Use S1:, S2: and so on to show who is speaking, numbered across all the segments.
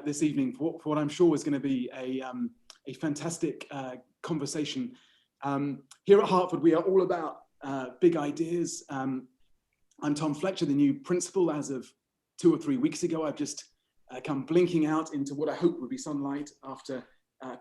S1: this evening for what I'm sure is going to be a fantastic conversation. Here at Hertford, we are all about big ideas. I'm Tom Fletcher, the new principal. As of 2 or 3 weeks ago, I've just come blinking out into what I hope will be sunlight after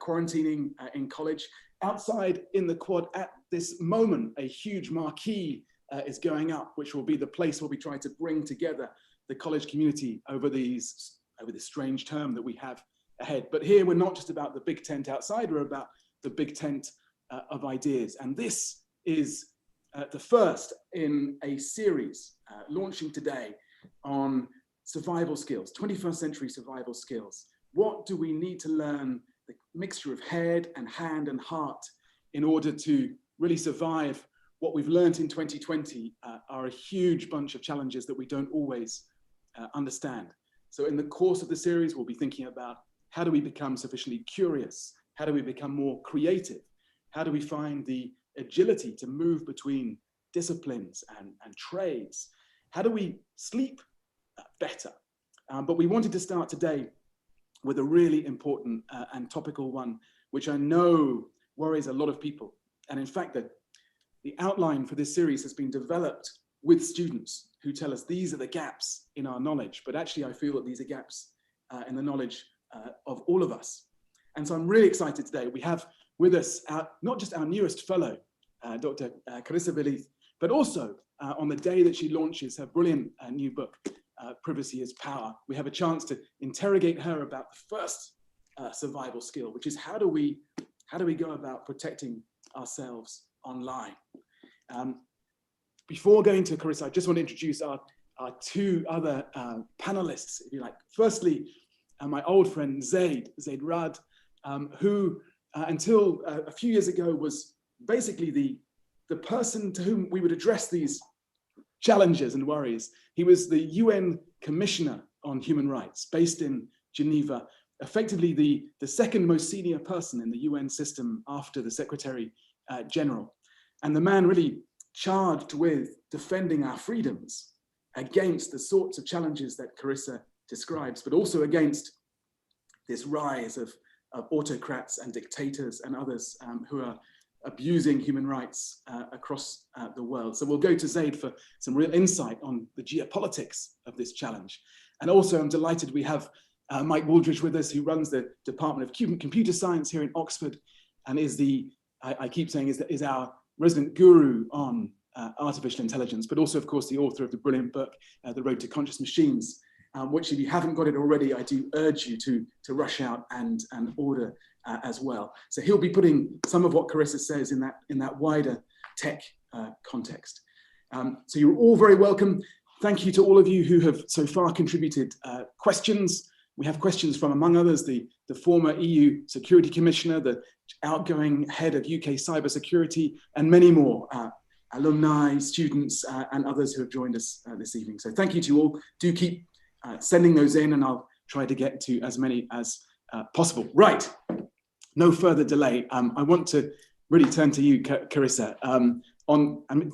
S1: quarantining in college. Outside in the quad at this moment, a huge marquee is going up, which will be the place where we try to bring together the college community over this strange term that we have ahead. But here we're not just about the big tent outside, we're about the big tent of ideas. And this is the first in a series launching today on survival skills, 21st century survival skills. What do we need to learn, the mixture of head and hand and heart, in order to really survive what we've learned in 2020 are a huge bunch of challenges that we don't always understand. So in the course of the series, we'll be thinking about how do we become sufficiently curious? How do we become more creative? How do we find the agility to move between disciplines and trades? How do we sleep better? But we wanted to start today with a really important and topical one, which I know worries a lot of people. And in fact, the outline for this series has been developed with students who tell us these are the gaps in our knowledge. But actually, I feel that these are gaps in the knowledge of all of us. And so I'm really excited today. We have with us not just our newest fellow, Dr Carissa Véliz, but also on the day that she launches her brilliant new book, Privacy is Power, we have a chance to interrogate her about the first survival skill, which is how do we go about protecting ourselves online. Before going to Carissa, I just want to introduce our two other panelists, if you like. Firstly, my old friend Zeid Ra'ad, who until a few years ago was basically the person to whom we would address these challenges and worries. He was the UN Commissioner on Human Rights, based in Geneva, effectively the second most senior person in the UN system after the Secretary General. And the man really charged with defending our freedoms against the sorts of challenges that Carissa describes, but also against this rise of autocrats and dictators and others who are abusing human rights across the world. So we'll go to Zeid for some real insight on the geopolitics of this challenge. And also I'm delighted we have Mike Wooldridge with us, who runs the Department of Computer Science here in Oxford, and is I keep saying is our resident guru on artificial intelligence, but also of course the author of the brilliant book, The Road to Conscious Machines, which if you haven't got it already, I do urge you to rush out and order as well. So he'll be putting some of what Carissa says in that wider tech context. So you're all very welcome. Thank you to all of you who have so far contributed questions. We have questions from, among others, the former EU Security Commissioner, the outgoing head of UK cybersecurity, and many more alumni, students, and others who have joined us this evening. So thank you to you all. Do keep sending those in, and I'll try to get to as many as possible. Right, no further delay. I want to really turn to you, Carissa.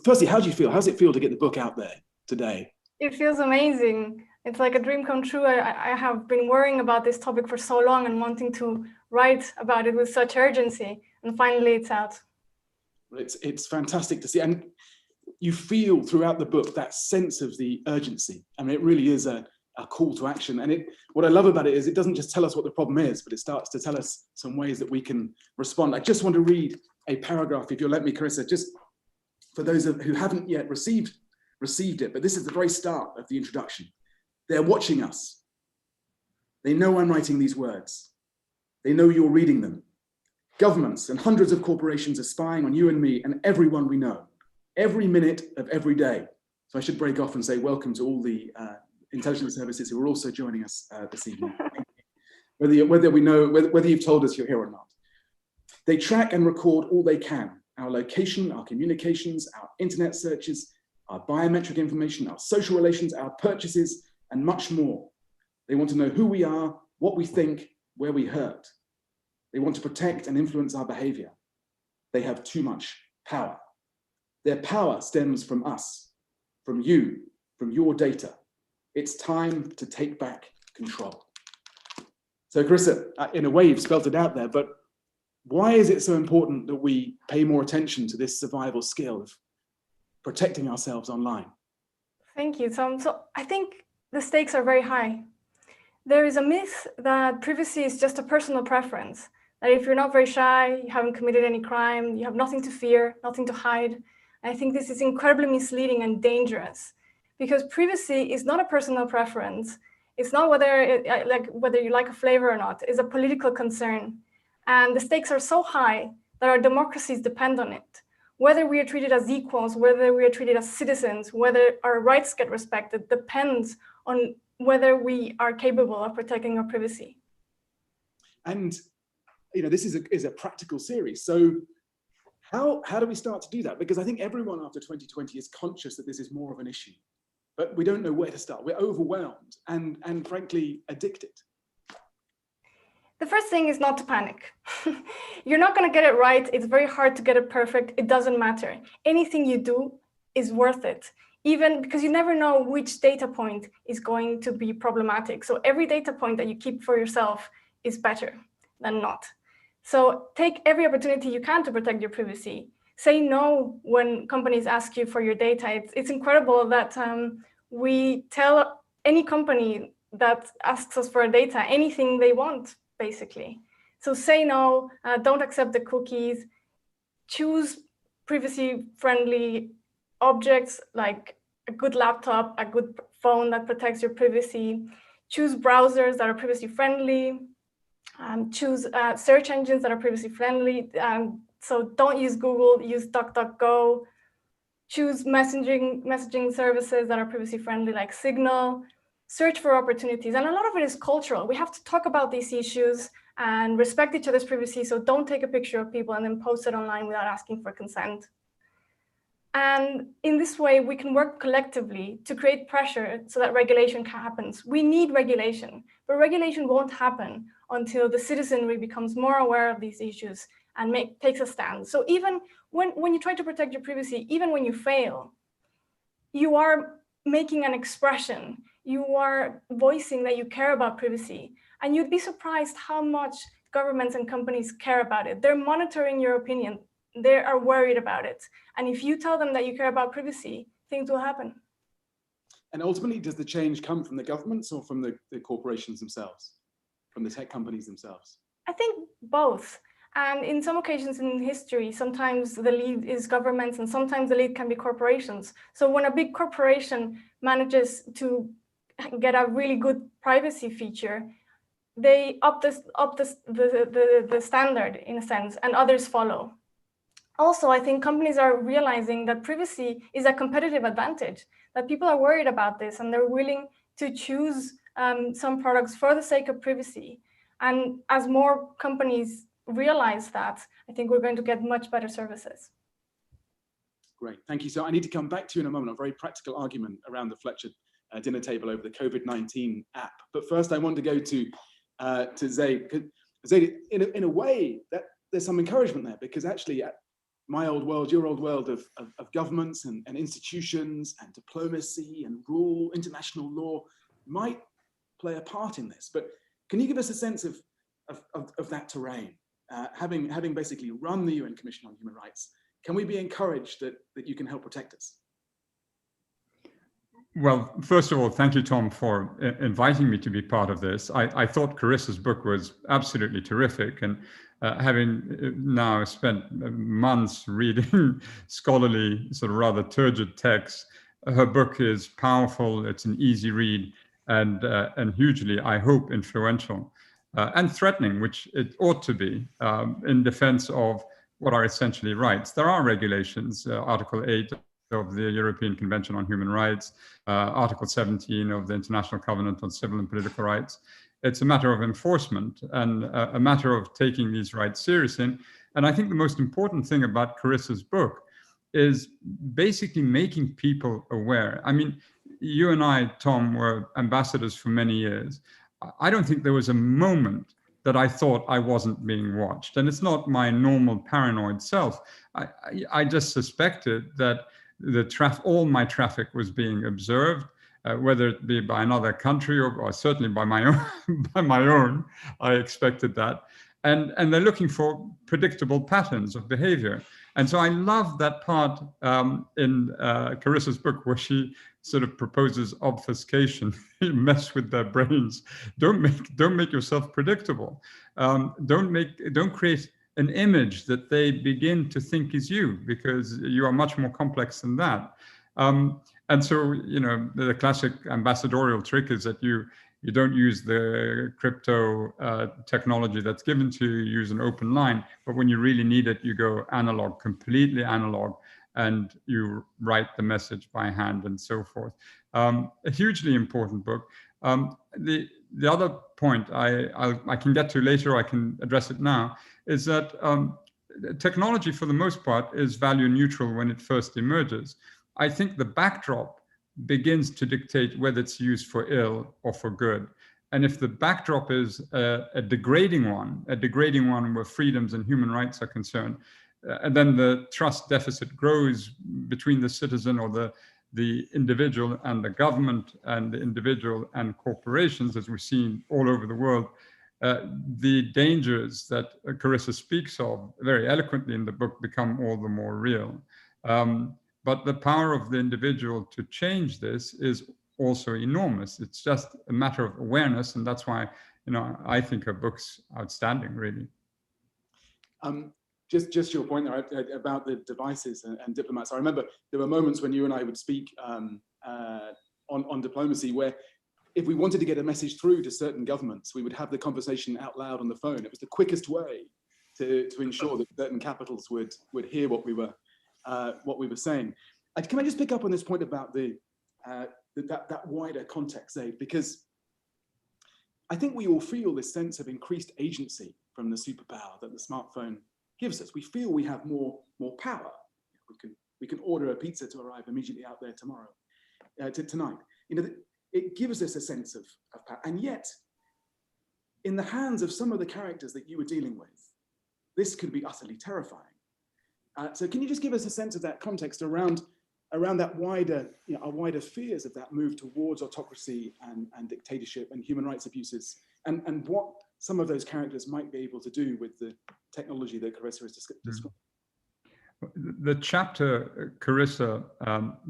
S1: Firstly, how do you feel? How does it feel to get the book out there today?
S2: It feels amazing. It's like a dream come true. I have been worrying about this topic for so long and wanting to write about it with such urgency. And finally, it's out.
S1: It's fantastic to see. And you feel throughout the book that sense of the urgency. I mean, it really is a call to action. And what I love about it is it doesn't just tell us what the problem is, but it starts to tell us some ways that we can respond. I just want to read a paragraph, if you'll let me, Carissa, just for those who haven't yet received it, but this is the very start of the introduction. They're watching us. They know I'm writing these words. They know you're reading them. Governments and hundreds of corporations are spying on you and me and everyone we know, every minute of every day. So I should break off and say welcome to all the intelligence services who are also joining us this evening. Whether you've told us you're here or not. They track and record all they can. Our location, our communications, our internet searches, our biometric information, our social relations, our purchases, and much more. They want to know who we are, what we think, where we hurt. They want to protect and influence our behavior. They have too much power. Their power stems from us, from you, from your data. It's time to take back control. So Carissa, in a way you've spelled it out there, but why is it so important that we pay more attention to this survival skill of protecting ourselves online?
S2: Thank you, Tom. So I think the stakes are very high. There is a myth that privacy is just a personal preference, that if you're not very shy, you haven't committed any crime, you have nothing to fear, nothing to hide. I think this is incredibly misleading and dangerous, because privacy is not a personal preference. It's not whether you like a flavor or not. It's a political concern. And the stakes are so high that our democracies depend on it. Whether we are treated as equals, whether we are treated as citizens, whether our rights get respected, depends on whether we are capable of protecting our privacy.
S1: And this is a practical series. So how do we start to do that? Because I think everyone after 2020 is conscious that this is more of an issue, but we don't know where to start. We're overwhelmed and frankly addicted.
S2: The first thing is not to panic. You're not going to get it right. It's very hard to get it perfect. It doesn't matter. Anything you do is worth it, even because you never know which data point is going to be problematic. So every data point that you keep for yourself is better than not. So take every opportunity you can to protect your privacy. Say no when companies ask you for your data. It's incredible that we tell any company that asks us for data anything they want, basically. So say no, don't accept the cookies, choose privacy-friendly objects like a good laptop, a good phone that protects your privacy, choose browsers that are privacy-friendly, choose search engines that are privacy-friendly. So don't use Google, use DuckDuckGo, choose messaging services that are privacy-friendly like Signal, search for opportunities. And a lot of it is cultural. We have to talk about these issues and respect each other's privacy. So don't take a picture of people and then post it online without asking for consent. And in this way, we can work collectively to create pressure so that regulation happens. We need regulation, but regulation won't happen until the citizenry becomes more aware of these issues and takes a stand. So even when you try to protect your privacy, even when you fail, you are making an expression. You are voicing that you care about privacy. And you'd be surprised how much governments and companies care about it. They're monitoring your opinion. They are worried about it. And if you tell them that you care about privacy, things will happen.
S1: And ultimately, does the change come from the governments or from the corporations themselves, from the tech companies themselves?
S2: I think both. And in some occasions in history, sometimes the lead is governments and sometimes the lead can be corporations. So when a big corporation manages to get a really good privacy feature, they up the standard in a sense, and others follow. Also, I think companies are realizing that privacy is a competitive advantage, that people are worried about this and they're willing to choose some products for the sake of privacy. And as more companies realize that, I think we're going to get much better services.
S1: Great, thank you. So I need to come back to you in a moment, a very practical argument around the Fletcher dinner table over the COVID-19 app. But first I want to go to Zeid. Zeid, in a way, that there's some encouragement there, because actually my old world, your old world of governments and institutions and diplomacy and rule, international law might play a part in this. But can you give us a sense of that terrain? Having basically run the UN Commission on Human Rights, can we be encouraged that you can help protect us?
S3: Well, first of all, thank you, Tom, for inviting me to be part of this. I thought Carissa's book was absolutely terrific. And having now spent months reading scholarly, sort of rather turgid texts, her book is powerful, it's an easy read, and hugely, I hope, influential and threatening, which it ought to be, in defense of what are essentially rights. There are regulations, Article 8 of the European Convention on Human Rights, Article 17 of the International Covenant on Civil and Political Rights. It's a matter of enforcement and a matter of taking these rights seriously. And I think the most important thing about Carissa's book is basically making people aware. I mean, you and I, Tom, were ambassadors for many years. I don't think there was a moment that I thought I wasn't being watched. And it's not my normal paranoid self. I just suspected that all my traffic was being observed, whether it be by another country or certainly by my own, by my own. I expected that. And they're looking for predictable patterns of behavior. And so I love that part in Carissa's book where she sort of proposes obfuscation. You mess with their brains. Don't make yourself predictable. Don't create an image that they begin to think is you, because you are much more complex than that. And so, you know, the classic ambassadorial trick is that you don't use the crypto technology that's given to you, use an open line, but when you really need it, you go analog, completely analog, and you write the message by hand and so forth. A hugely important book. The other point I can get to later, I can address it now, is that technology for the most part is value neutral when it first emerges. I think the backdrop begins to dictate whether it's used for ill or for good. And if the backdrop is a degrading one where freedoms and human rights are concerned, and then the trust deficit grows between the citizen or the individual and the government and the individual and corporations, as we've seen all over the world, the dangers that Carissa speaks of very eloquently in the book become all the more real. But the power of the individual to change this is also enormous. It's just a matter of awareness, and that's why, you know, I think her book's outstanding, really.
S1: Just your point there about the devices and diplomats. I remember there were moments when you and I would speak on diplomacy where, if we wanted to get a message through to certain governments, we would have the conversation out loud on the phone. It was the quickest way to ensure that certain capitals would hear what we were saying. Can I just pick up on this point about that wider context, Zeid? Because I think we all feel this sense of increased agency from the superpower that the smartphone gives us. We feel we have more power. We can order a pizza to arrive immediately out there tomorrow, tonight. You know, it gives us a sense of power. And yet, in the hands of some of the characters that you were dealing with, this could be utterly terrifying. So can you just give us a sense of that context around that wider, you know, our wider fears of that move towards autocracy and dictatorship and human rights abuses, and what some of those characters might be able to do with the technology that Carissa has described?
S3: The chapter Carissa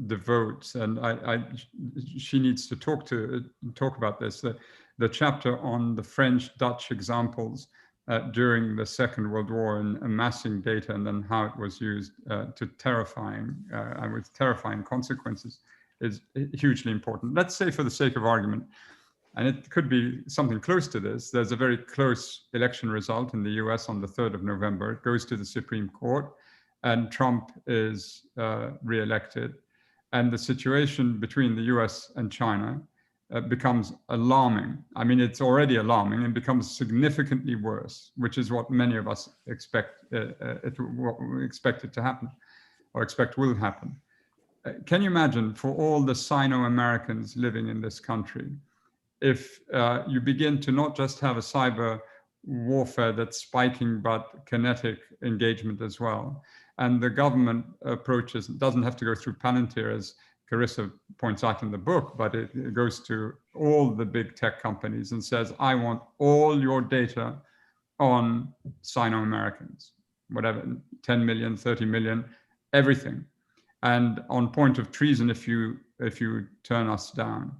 S3: devotes, and she needs to talk about this, the chapter on the French-Dutch examples during the Second World War and amassing data, and then how it was used with terrifying consequences, is hugely important. Let's say, for the sake of argument, and it could be something close to this, there's a very close election result in the US on the 3rd of November. It goes to the Supreme Court, and Trump is re-elected. And the situation between the US and China becomes alarming. I mean, it's already alarming and becomes significantly worse, which is what many of us expect it to happen, or expect will happen. Can you imagine, for all the Sino-Americans living in this country, if you begin to not just have a cyber warfare that's spiking, but kinetic engagement as well, and the government approaches, doesn't have to go through Palantir, as Carissa points out in the book, but it goes to all the big tech companies and says, I want all your data on Sino-Americans, whatever, 10 million, 30 million, everything. And on point of treason, if you turn us down.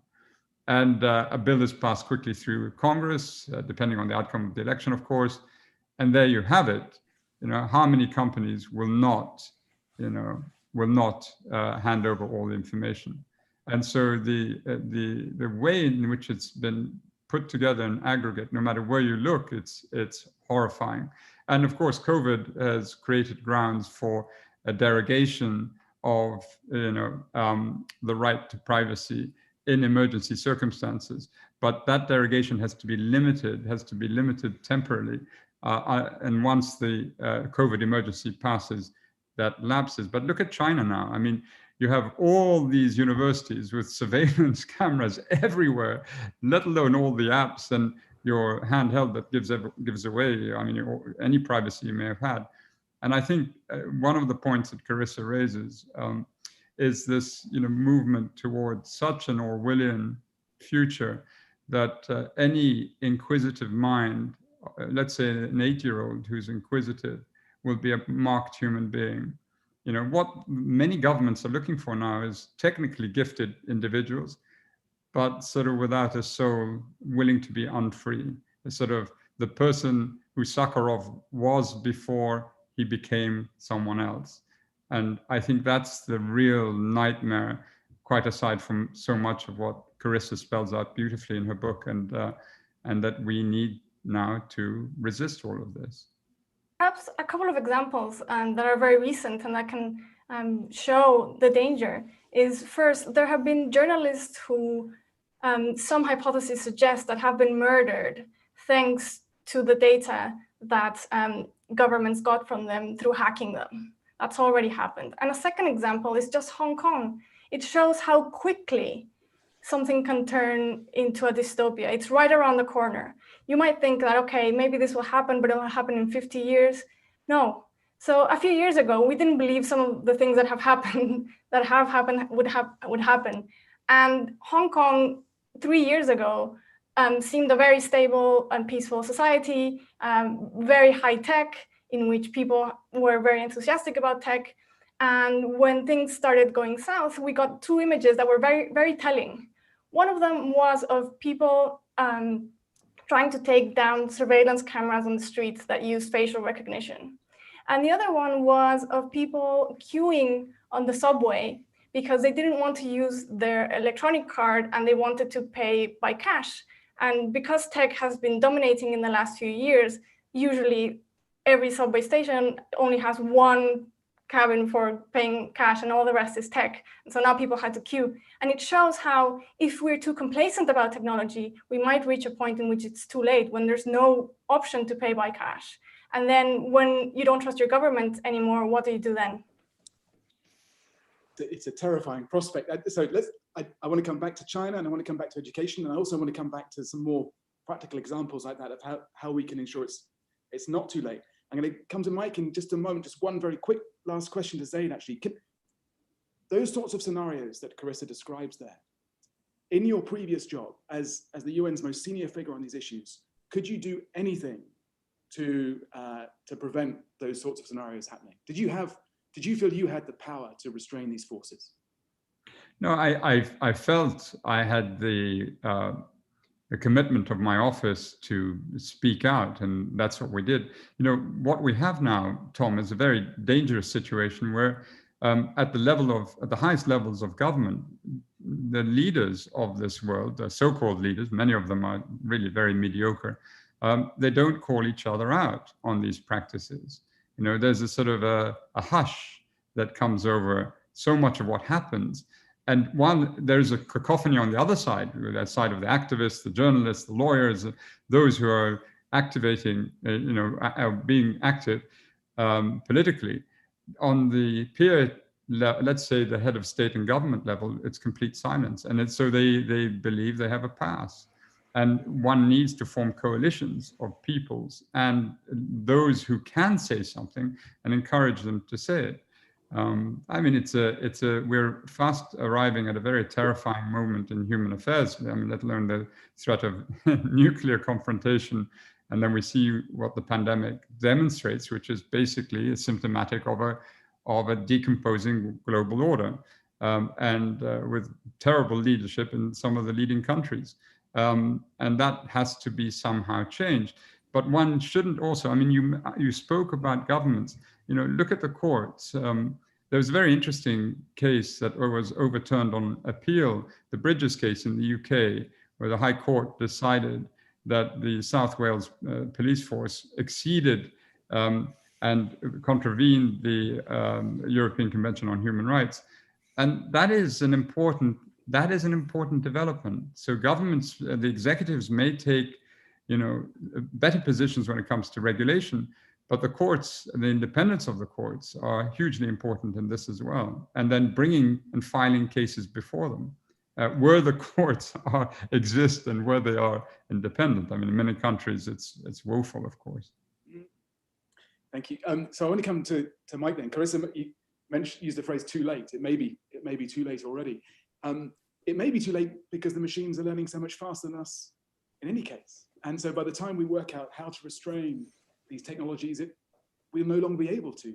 S3: And a bill is passed quickly through Congress, depending on the outcome of the election, of course. And there you have it. You know, how many companies will not hand over all the information? And so the way in which it's been put together in aggregate, no matter where you look, it's horrifying. And of course, COVID has created grounds for a derogation of the right to privacy in emergency circumstances. But that derogation has to be limited temporarily. And once the COVID emergency passes, that lapses. But look at China now. I mean, you have all these universities with surveillance cameras everywhere, let alone all the apps and your handheld that gives away, I mean, any privacy you may have had. And I think one of the points that Carissa raises is this, movement towards such an Orwellian future that any inquisitive mind, let's say an 8-year-old who's inquisitive, will be a marked human being. What many governments are looking for now is technically gifted individuals, but sort of without a soul, willing to be unfree. Sort of the person who Sakharov was before he became someone else. And I think that's the real nightmare, quite aside from so much of what Carissa spells out beautifully in her book, and that we need now to resist all of this. Perhaps
S2: a couple of examples that are very recent and that can show the danger is, first, there have been journalists who some hypotheses suggest that have been murdered thanks to the data that governments got from them through hacking them. That's already happened. And a second example is just Hong Kong. It shows how quickly something can turn into a dystopia. It's right around the corner. You might think that, okay, maybe this will happen, but it'll happen in 50 years. No. So a few years ago, we didn't believe some of the things that have happened would happen. And Hong Kong, 3 years ago, seemed a very stable and peaceful society, very high tech, in which people were very enthusiastic about tech. And when things started going south, we got two images that were very, very telling. One of them was of people trying to take down surveillance cameras on the streets that use facial recognition. And the other one was of people queuing on the subway because they didn't want to use their electronic card and they wanted to pay by cash. And because tech has been dominating in the last few years, usually every subway station only has one cabin for paying cash and all the rest is tech. And so now people had to queue. And it shows how if we're too complacent about technology, we might reach a point in which it's too late, when there's no option to pay by cash. And then when you don't trust your government anymore, what do you do then?
S1: It's a terrifying prospect. So I want to come back to China, and I want to come back to education, and I also want to come back to some more practical examples like that of how we can ensure it's not too late. I'm going to come to Mike in just a moment. Just one very quick last question to Zeid, actually. Those sorts of scenarios that Carissa describes there, in your previous job as the UN's most senior figure on these issues, could you do anything to prevent those sorts of scenarios happening? Did you feel you had the power to restrain these forces?
S3: No, I felt I had the commitment of my office to speak out, and that's what we did. What we have now, Tom, is a very dangerous situation where at the highest levels of government, the leaders of this world, the so-called leaders, many of them are really very mediocre, they don't call each other out on these practices. There's a sort of a hush that comes over so much of what happens. And while there's a cacophony on the other side, that side of the activists, the journalists, the lawyers, those who are activating, being active politically, on the peer, let's say the head of state and government level, it's complete silence. And so they believe they have a pass. And one needs to form coalitions of peoples and those who can say something and encourage them to say it. We're fast arriving at a very terrifying moment in human affairs. Let alone the threat of nuclear confrontation. And then we see what the pandemic demonstrates, which is basically symptomatic of a decomposing global order, and with terrible leadership in some of the leading countries. And that has to be somehow changed. But one shouldn't also, you spoke about governments, look at the courts. There was a very interesting case that was overturned on appeal, the Bridges case in the UK, where the High Court decided that the South Wales police force exceeded and contravened the European Convention on Human Rights. And that is an important development. So governments, the executives may take, better positions when it comes to regulation, but the courts, the independence of the courts are hugely important in this as well. And then bringing and filing cases before them, where the courts exist and where they are independent. In many countries, it's woeful, of course.
S1: Thank you. So I want to come to Mike then. Carissa, use the phrase too late. It may be too late already. It may be too late because the machines are learning so much faster than us in any case. And so by the time we work out how to restrain these technologies, we'll no longer be able to.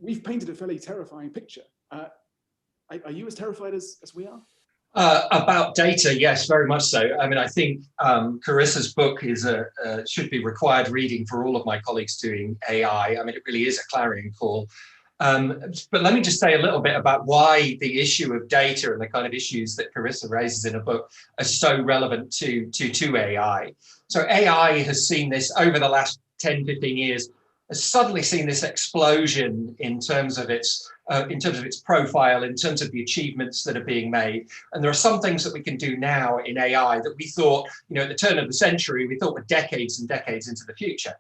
S1: We've painted a fairly terrifying picture. Are you as terrified as we are?
S4: About data, yes, very much so. I mean, I think Carissa's book is should be required reading for all of my colleagues doing AI. I mean, it really is a clarion call. But let me just say a little bit about why the issue of data and the kind of issues that Carissa raises in her book are so relevant to AI. So AI has seen this over the last 10, 15 years, has suddenly seen this explosion in terms of its profile, in terms of the achievements that are being made. And there are some things that we can do now in AI that we thought, at the turn of the century, we thought were decades and decades into the future.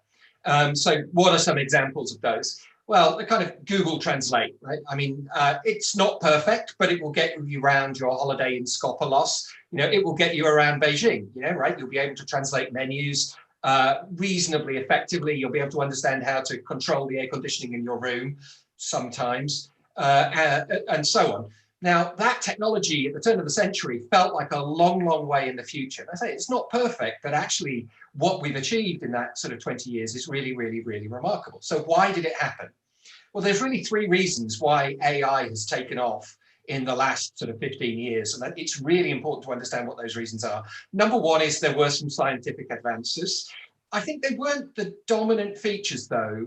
S4: So what are some examples of those? Well, the kind of Google Translate, right? I mean, it's not perfect, but it will get you around your holiday in Skopelos. It will get you around Beijing, right? You'll be able to translate menus reasonably effectively. You'll be able to understand how to control the air conditioning in your room sometimes, and so on. Now, that technology at the turn of the century felt like a long, long way in the future. And I say it's not perfect, but actually what we've achieved in that sort of 20 years is really, really, really remarkable. So why did it happen? Well, there's really three reasons why AI has taken off in the last sort of 15 years. And it's really important to understand what those reasons are. Number one is there were some scientific advances. I think they weren't the dominant features, though.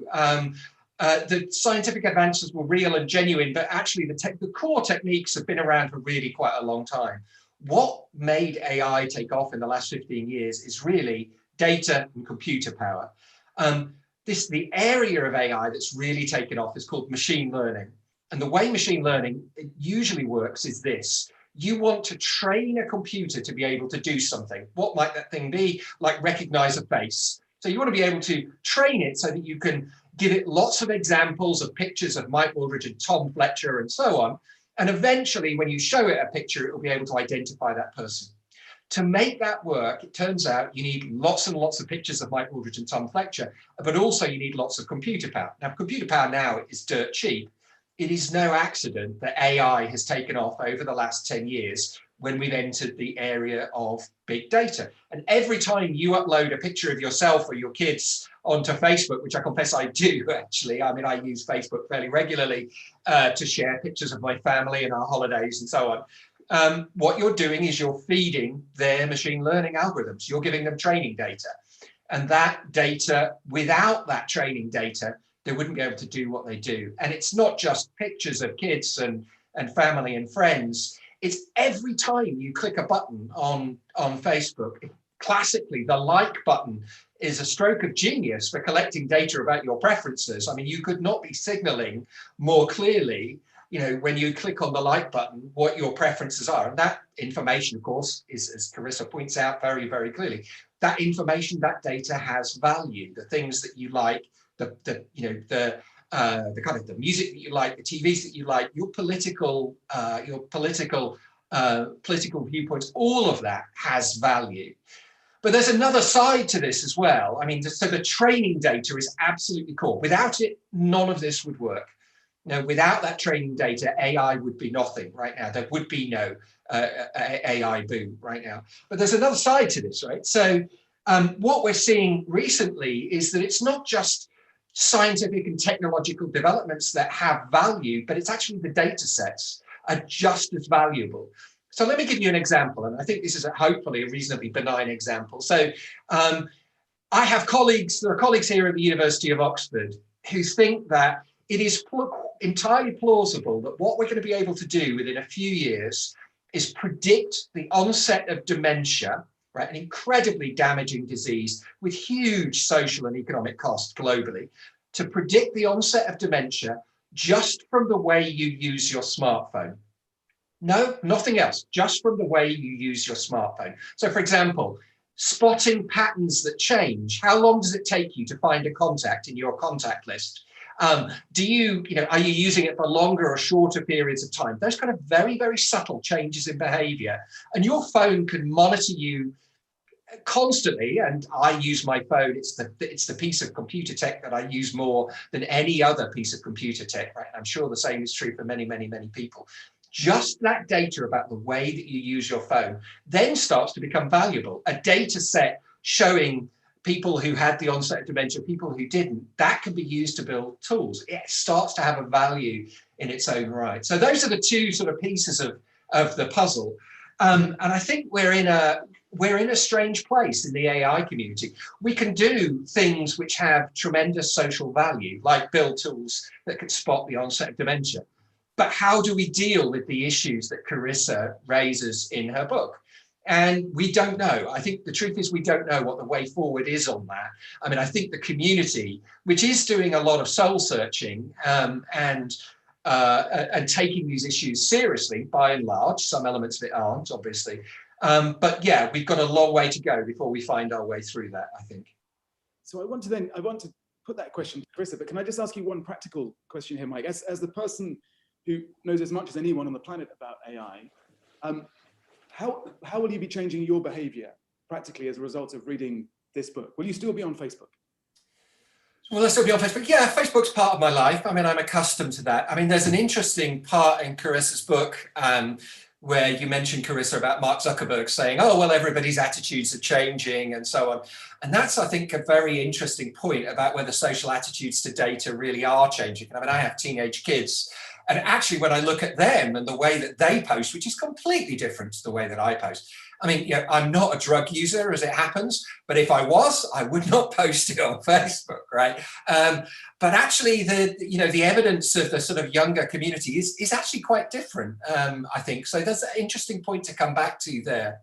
S4: The scientific advances were real and genuine, but actually the core techniques have been around for really quite a long time. What made AI take off in the last 15 years is really data and computer power. The area of AI that's really taken off is called machine learning. And the way machine learning usually works is this. You want to train a computer to be able to do something. What might that thing be? Like recognize a face. So you want to be able to train it so that you can give it lots of examples of pictures of Mike Wooldridge and Tom Fletcher and so on. And eventually, when you show it a picture, it will be able to identify that person. To make that work, it turns out you need lots and lots of pictures of Mike Wooldridge and Tom Fletcher, but also you need lots of computer power. Now, computer power now is dirt cheap. It is no accident that AI has taken off over the last 10 years when we've entered the area of big data. And every time you upload a picture of yourself or your kids onto Facebook, which I confess I do actually, I mean, I use Facebook fairly regularly to share pictures of my family and our holidays and so on. What you're doing is you're feeding their machine learning algorithms. You're giving them training data. And that data, without that training data, they wouldn't be able to do what they do. And it's not just pictures of kids and family and friends. It's every time you click a button on Facebook, classically, the like button is a stroke of genius for collecting data about your preferences. I mean, you could not be signaling more clearly, when you click on the like button, what your preferences are. And that information, of course, is, as Carissa points out very, very clearly, that information, that data has value. The things that you like, the kind of the music that you like, the TVs that you like, your political viewpoints, all of that has value. But there's another side to this as well. I mean, so the training data is absolutely core. Without it, none of this would work. Now, without that training data, AI would be nothing right now. There would be no AI boom right now. But there's another side to this, right? So what we're seeing recently is that it's not just scientific and technological developments that have value, but it's actually the data sets are just as valuable. So let me give you an example, and I think this is hopefully a reasonably benign example. So I have colleagues, there are colleagues here at the University of Oxford who think that it is entirely plausible that what we're going to be able to do within a few years is predict the onset of dementia, right, an incredibly damaging disease with huge social and economic costs globally, to predict the onset of dementia just from the way you use your smartphone. No, nothing else, just from the way you use your smartphone. So for example, spotting patterns that change. How long does it take you to find a contact in your contact list? Are you using it for longer or shorter periods of time? Those kind of very, very subtle changes in behavior. And your phone can monitor you constantly, and I use my phone. It's the piece of computer tech that I use more than any other piece of computer tech. Right? I'm sure the same is true for many, many, many people. Just that data about the way that you use your phone then starts to become valuable. A data set showing people who had the onset of dementia, people who didn't, that can be used to build tools. It starts to have a value in its own right. So those are the two sort of pieces of the puzzle. And I think we're in a strange place in the AI community. We can do things which have tremendous social value, like build tools that can spot the onset of dementia. But how do we deal with the issues that Carissa raises in her book? And we don't know. I think the truth is we don't know what the way forward is on that. I mean, I think the community, which is doing a lot of soul searching and taking these issues seriously, by and large, some elements of it aren't, obviously. But yeah, we've got a long way to go before we find our way through that, I think.
S1: So I want to put that question to Carissa, but can I just ask you one practical question here, Mike? As the person who knows as much as anyone on the planet about AI, how will you be changing your behavior practically as a result of reading this book? Will you still be on Facebook?
S4: Will I still be on Facebook? Yeah, Facebook's part of my life. I mean, I'm accustomed to that. I mean, there's an interesting part in Carissa's book where you mentioned, Carissa, about Mark Zuckerberg saying, oh, well, everybody's attitudes are changing and so on. And that's, I think, a very interesting point about whether social attitudes to data really are changing. I mean, I have teenage kids. And actually, when I look at them and the way that they post, which is completely different to the way that I post. I mean, yeah, I'm not a drug user, as it happens, but if I was, I would not post it on Facebook, right? But actually, the evidence of the sort of younger community is actually quite different, I think. So there's an interesting point to come back to there.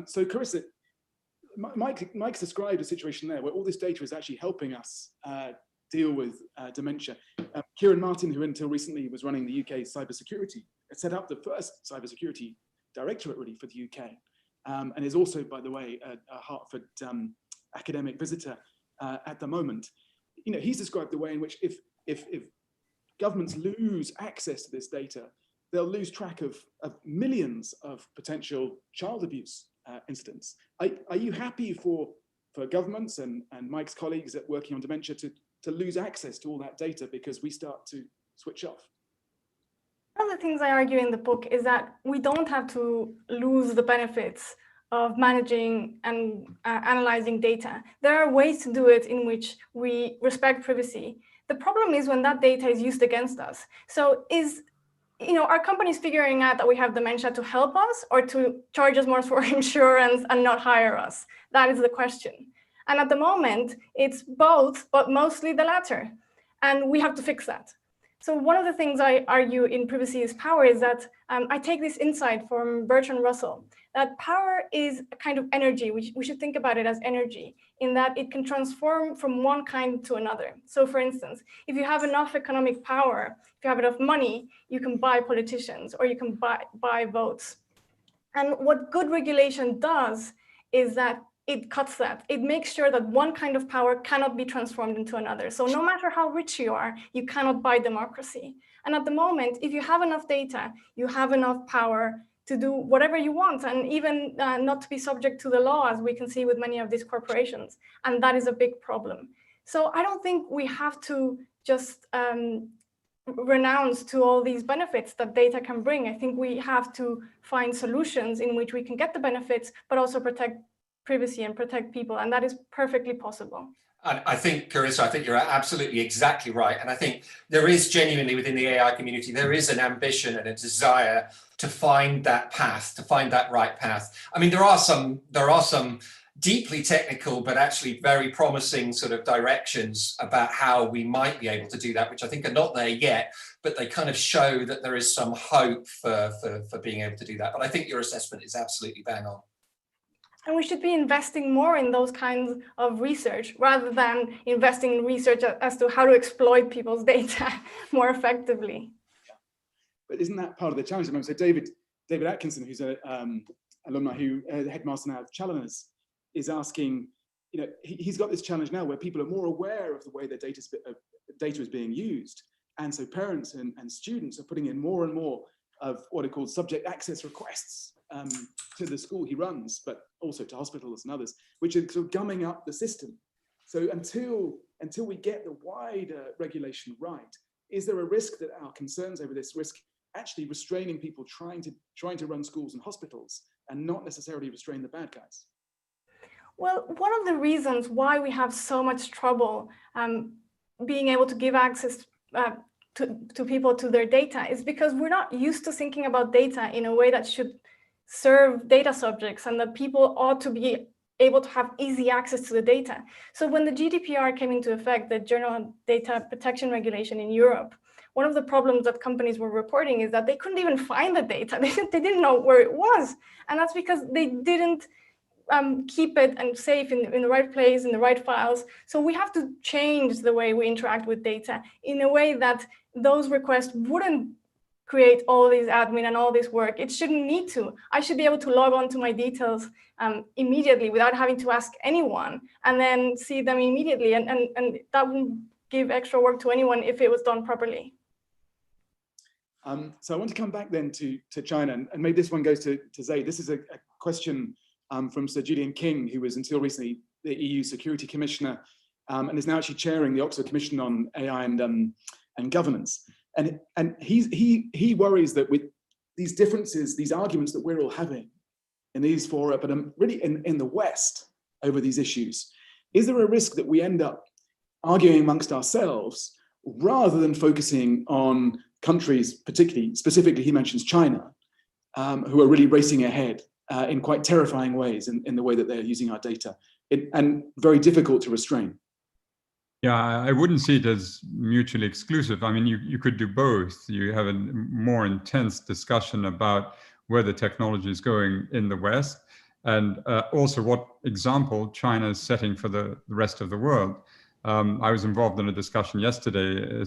S1: So Carissa, Mike's described a situation there where all this data is actually helping us deal with dementia. Kieran Martin, who until recently was running the UK cybersecurity, set up the first cybersecurity directorate really for the UK, and is also, by the way, a Hertford academic visitor at the moment. You know, he's described the way in which if governments lose access to this data, they'll lose track of millions of potential child abuse incidents. Are you happy for governments and Mike's colleagues at working on dementia to lose access to all that data because we start to switch off?
S2: One of the things I argue in the book is that we don't have to lose the benefits of managing and analyzing data. There are ways to do it in which we respect privacy. The problem is when that data is used against us. So are companies figuring out that we have dementia to help us or to charge us more for insurance and not hire us? That is the question. And at the moment, it's both, but mostly the latter. And we have to fix that. So one of the things I argue in Privacy is Power is that I take this insight from Bertrand Russell, that power is a kind of energy. We should think about it as energy, in that it can transform from one kind to another. So for instance, if you have enough economic power, if you have enough money, you can buy politicians or you can buy votes. And what good regulation does is that it cuts that. It makes sure that one kind of power cannot be transformed into another. So no matter how rich you are, you cannot buy democracy. And at the moment, if you have enough data, you have enough power to do whatever you want, and even not to be subject to the law, as we can see with many of these corporations. And that is a big problem. So I don't think we have to just renounce to all these benefits that data can bring. I think we have to find solutions in which we can get the benefits, but also protect privacy and protect people, and that is perfectly possible.
S4: I think, Carissa, I think you're absolutely exactly right. And I think there is genuinely within the AI community, there is an ambition and a desire to find that path, to find that right path. I mean, there are some deeply technical, but actually very promising sort of directions about how we might be able to do that, which I think are not there yet, but they kind of show that there is some hope for being able to do that. But I think your assessment is absolutely bang on.
S2: And we should be investing more in those kinds of research rather than investing in research as to how to exploit people's data more effectively.
S1: Yeah. But isn't that part of the challenge? I mean, so David Atkinson, who's an alumni, the headmaster now of Challengers, is asking, he's got this challenge now where people are more aware of the way their data is being used. And so parents and students are putting in more and more of what are called subject access requests to the school he runs, but also to hospitals and others, which are sort of gumming up the system. So until we get the wider regulation right, is there a risk that our concerns over this risk actually restraining people trying to run schools and hospitals and not necessarily restrain the bad guys?
S2: Well, one of the reasons why we have so much trouble being able to give access to people to their data is because we're not used to thinking about data in a way that should serve data subjects, and that people ought to be able to have easy access to the data. So when the GDPR came into effect, the General Data Protection Regulation in Europe, one of the problems that companies were reporting is that they couldn't even find the data. They didn't know where it was. And that's because they didn't keep it and safe in the right place, in the right files. So we have to change the way we interact with data in a way that those requests wouldn't create all these admin and all this work. It shouldn't need to. I should be able to log on to my details immediately without having to ask anyone, and then see them immediately. And that wouldn't give extra work to anyone if it was done properly.
S1: So I want to come back then to China, and maybe this one goes to Zeid. This is a question from Sir Julian King, who was until recently the EU Security Commissioner, and is now actually chairing the Oxford Commission on AI and governance. And he worries that with these differences, these arguments that we're all having in these fora, but really in the West over these issues, is there a risk that we end up arguing amongst ourselves rather than focusing on countries, specifically he mentions China, who are really racing ahead in quite terrifying ways in the way that they're using our data, and very difficult to restrain?
S3: Yeah, I wouldn't see it as mutually exclusive. I mean, you could do both. You have a more intense discussion about where the technology is going in the West, and also what example China is setting for the rest of the world. I was involved in a discussion yesterday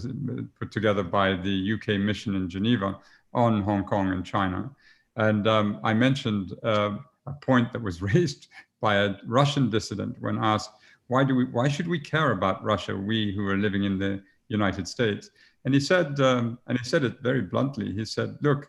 S3: put together by the UK mission in Geneva on Hong Kong and China. And I mentioned a point that was raised by a Russian dissident when asked, why should we care about Russia, we who are living in the United States? And he said it very bluntly. He said, look,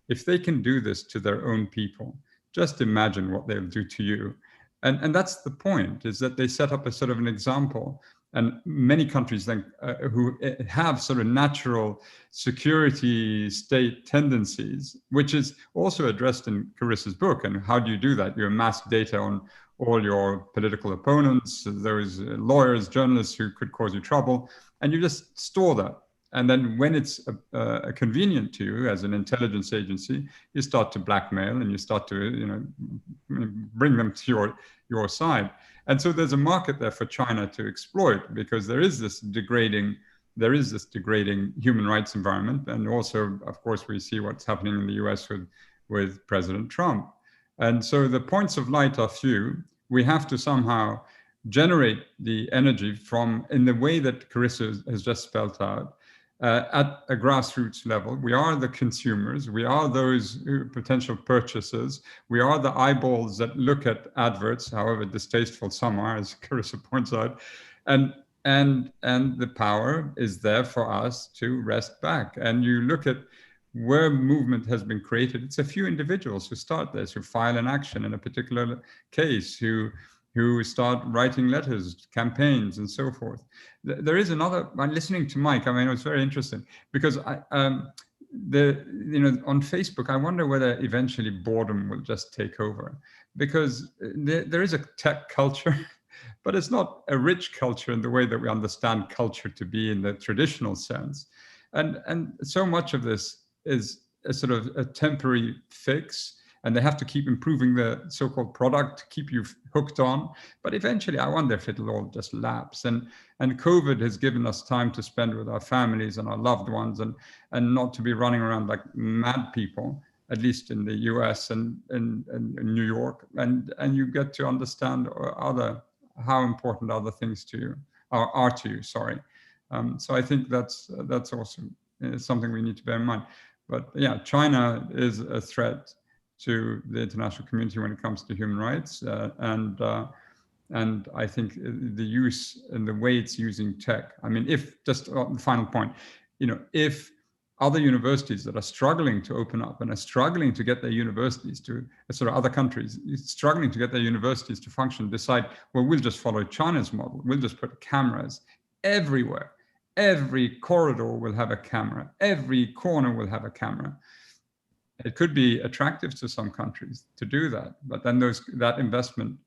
S3: if they can do this to their own people, just imagine what they'll do to you. And that's the point, is that they set up a sort of an example. And many countries then who have sort of natural security state tendencies, which is also addressed in Carissa's book. And how do you do that? You amass data on all your political opponents, those lawyers, journalists who could cause you trouble, and you just store that. And then when it's convenient to you as an intelligence agency, you start to blackmail and you start to bring them to your side. And so there's a market there for China to exploit, because there is this degrading human rights environment. And also, of course, we see what's happening in the US with President Trump. And so the points of light are few. We have to somehow generate the energy in the way that Carissa has just spelled out, at a grassroots level. We are the consumers. We are those potential purchasers. We are the eyeballs that look at adverts, however distasteful some are, as Carissa points out. And the power is there for us to wrest back. And you look at where movement has been created. It's a few individuals who start this, who file an action in a particular case, who start writing letters, campaigns, and so forth. There is another. I'm listening to Mike. I mean, it was very interesting because on Facebook, I wonder whether eventually boredom will just take over, because there is a tech culture, but it's not a rich culture in the way that we understand culture to be in the traditional sense, and so much of this is a sort of a temporary fix. And they have to keep improving the so-called product to keep you hooked on. But eventually, I wonder if it'll all just lapse. And COVID has given us time to spend with our families and our loved ones, and not to be running around like mad people, at least in the US and in New York. And you get to understand how important other things to you are to you. Sorry. So I think that's also something we need to bear in mind. But yeah, China is a threat to the international community when it comes to human rights, and I think the use and the way it's using tech. I mean, if just the final point, if other universities that are struggling to open up and are struggling to get their universities to, sort of other countries, struggling to get their universities to function, decide, well, we'll just follow China's model. We'll just put cameras everywhere. Every corridor will have a camera. Every corner will have a camera. It could be attractive to some countries to do that, but then that investment